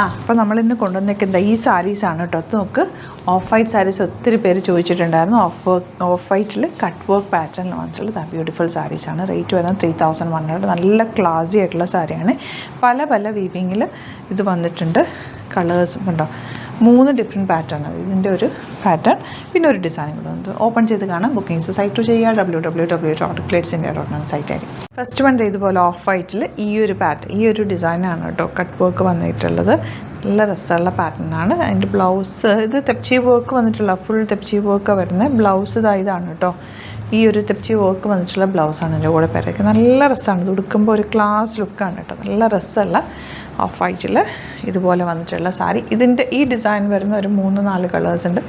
അപ്പോൾ നമ്മളിന്ന് കൊണ്ടുവന്നേക്കുന്നത് ഈ സാരീസാണ് കേട്ടോ. അത് നമുക്ക് ഓഫ് വൈറ്റ് സാരീസ് ഒത്തിരി പേര് ചോദിച്ചിട്ടുണ്ടായിരുന്നു. ഓഫ് വൈറ്റിൽ കട്ട് വർക്ക് പാറ്റേണിൽ വന്നിട്ടുള്ളത് ബ്യൂട്ടിഫുൾ സാരീസാണ്. റേറ്റ് വരുന്നത് 3100. നല്ല ക്ലാസി ആയിട്ടുള്ള സാരിയാണ്. പല പല വീവിങ്ങിൽ ഇത് വന്നിട്ടുണ്ട്. കളേഴ്സും ഉണ്ടോ, 3 ഡിഫറെൻറ്റ് പാറ്റേണാണ് ഇതിൻ്റെ ഒരു പാറ്റേൺ. പിന്നെ ഒരു ഡിസൈൻ കൂടെ ഉണ്ട്. ഓപ്പൺ ചെയ്ത് കാണാം. ബുക്കിങ്സ് സൈറ്റ് ചെയ്യുക www.glitzindia.com സൈറ്റായിരിക്കും. ഫസ്റ്റ് വൺ ഇതുപോലെ ഓഫ് വൈറ്റിൽ ഈ ഒരു ഡിസൈനാണ് കേട്ടോ കട്ട് വർക്ക് വന്നിട്ടുള്ളത്. നല്ല രസമുള്ള പാറ്റേണാണ്. അതിൻ്റെ ബ്ലൗസ് ഇത് തെപ്ചി വർക്ക് വന്നിട്ടുള്ള ഫുൾ തെപ്ചി വർക്ക് വരുന്നത്. ബ്ലൗസ് ഇതാണ് കേട്ടോ. ഈ ഒരു തെപ്ചി വർക്ക് വന്നിട്ടുള്ള ബ്ലൗസാണ് എൻ്റെ കൂടെ പേരൊക്കെ. നല്ല രസമാണ്. ഇത് ഉടുക്കുമ്പോൾ ഒരു ക്ലാസ് ലുക്കാണ് കേട്ടോ. നല്ല രസമുള്ള ഓഫ് വൈറ്റിൽ ഇതുപോലെ വന്നിട്ടുള്ള സാരി. ഇതിൻ്റെ ഈ ഡിസൈൻ വരുന്ന ഒരു 3-4 കളേഴ്സ് ഉണ്ട്.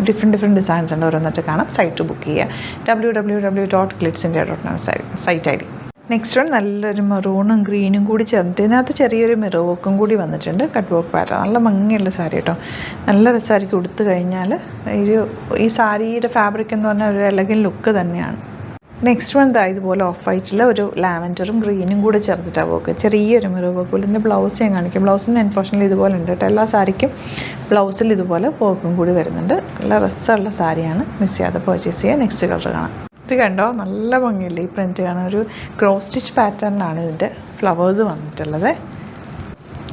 ഡിഫറെൻറ്റ് ഡിസൈൻസ് ഉണ്ട്. ഓരോന്നിട്ട് കാണാം. സൈറ്റ് ബുക്ക് ചെയ്യുക www.glitzindia.com site I D. Next one നല്ലൊരു മെറൂണും ഗ്രീനും കൂടി ചേർന്നിട്ട് ഇതിനകത്ത് ചെറിയൊരു മിറർ വർക്കും കൂടി വന്നിട്ടുണ്ട്. Cut work pattern. നല്ല ഭംഗിയുള്ള സാരി കേട്ടോ. നല്ല രസമായിരിക്കും ഉടുത്ത് കഴിഞ്ഞാൽ. ഈ സാരിയുടെ ഫാബ്രിക് എന്ന് പറഞ്ഞാൽ ഒരു എലഗൻ ലുക്ക് തന്നെയാണ്. നെക്സ്റ്റ് വൺ ഇതുപോലെ ഓഫ് വൈറ്റിൽ ഒരു ലാവൻഡറും ഗ്രീനും കൂടെ ചേർത്തിട്ടാണ് വർക്ക്. ചെറിയൊരു മിറർ വർക്ക്. ഇതിൻ്റെ ബ്ലൗസ് ഞാൻ കാണിക്കും. ബ്ലൗസിൻ്റെ എൻ പോർഷനിൽ ഇതുപോലെ ഉണ്ട് കേട്ടോ. എല്ലാ സാരിക്കും ബ്ലൗസിൽ ഇതുപോലെ വർക്കും കൂടി വരുന്നുണ്ട്. നല്ല രസമുള്ള സാരിയാണ്. മിസ് ചെയ്യാതെ പർച്ചേസ് ചെയ്യുക. നെക്സ്റ്റ് കളർ കാണാം. ഇത് കണ്ടോ, നല്ല ഭംഗിയില്ലേ ഈ പ്രിൻറ്റ് കാണാൻ. ഒരു ക്രോസ് സ്റ്റിച്ച് പാറ്റേണിലാണ് ഇതിൻ്റെ ഫ്ലവേഴ്സ് വന്നിട്ടുള്ളത്.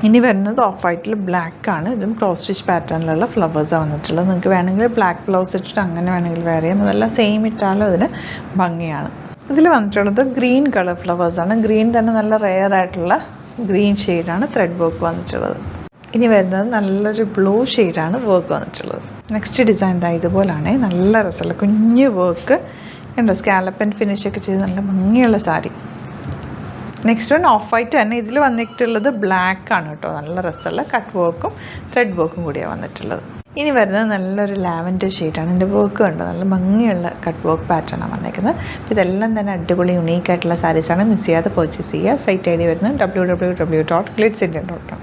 ഇനി വരുന്നത് ഓഫ് വൈറ്റിൽ ബ്ലാക്കാണ്. ഇതും ക്രോസ് സ്റ്റിച്ച് പാറ്റേണിലുള്ള ഫ്ലവേഴ്സാണ് വന്നിട്ടുള്ളത്. നിങ്ങൾക്ക് വേണമെങ്കിൽ ബ്ലാക്ക് ബ്ലൗസ് ഇട്ടിട്ട് അങ്ങനെ വേണമെങ്കിൽ വേറെ ചെയ്യാം. അതെല്ലാം സെയിം ഇട്ടാലും അതിന് ഭംഗിയാണ്. ഇതിൽ വന്നിട്ടുള്ളത് ഗ്രീൻ കളർ ഫ്ലവേഴ്സാണ്. ഗ്രീൻ തന്നെ നല്ല റെയർ ആയിട്ടുള്ള ഗ്രീൻ ഷെയ്ഡാണ് ത്രെഡ് വർക്ക് വന്നിട്ടുള്ളത്. ഇനി വരുന്നത് നല്ലൊരു ബ്ലൂ ഷെയ്ഡാണ് വർക്ക് വന്നിട്ടുള്ളത്. നെക്സ്റ്റ് ഡിസൈൻ ഇതുപോലാണ്. നല്ല രസമുള്ള കുഞ്ഞ് വർക്ക് ഉണ്ടോ. സ്കാലപ്പ് ആൻഡ് ഫിനിഷൊക്കെ ചെയ്ത് നല്ല ഭംഗിയുള്ള sari. Next one of white തന്നെ. ഇതിൽ വന്നിട്ടുള്ളത് ബ്ലാക്കാണ് കേട്ടോ. നല്ല രസമുള്ള കട്ട് വർക്കും ത്രെഡ് വർക്കും കൂടിയാണ് വന്നിട്ടുള്ളത്. ഇനി വരുന്നത് നല്ലൊരു ലാവൻഡർ ഷെയ്ഡാണ്. എൻ്റെ വർക്ക് കണ്ടോ. നല്ല ഭംഗിയുള്ള കട്ട് വർക്ക് പാറ്റേണാണ് വന്നിരിക്കുന്നത്. ഇതെല്ലാം തന്നെ അടിപൊളി യുണീക്കായിട്ടുള്ള സാരീസാണ്. മിസ് ചെയ്യാതെ പർച്ചേസ് ചെയ്യുക. സൈറ്റ് ഐ ഡി വരുന്നത് www.glitzindia.com.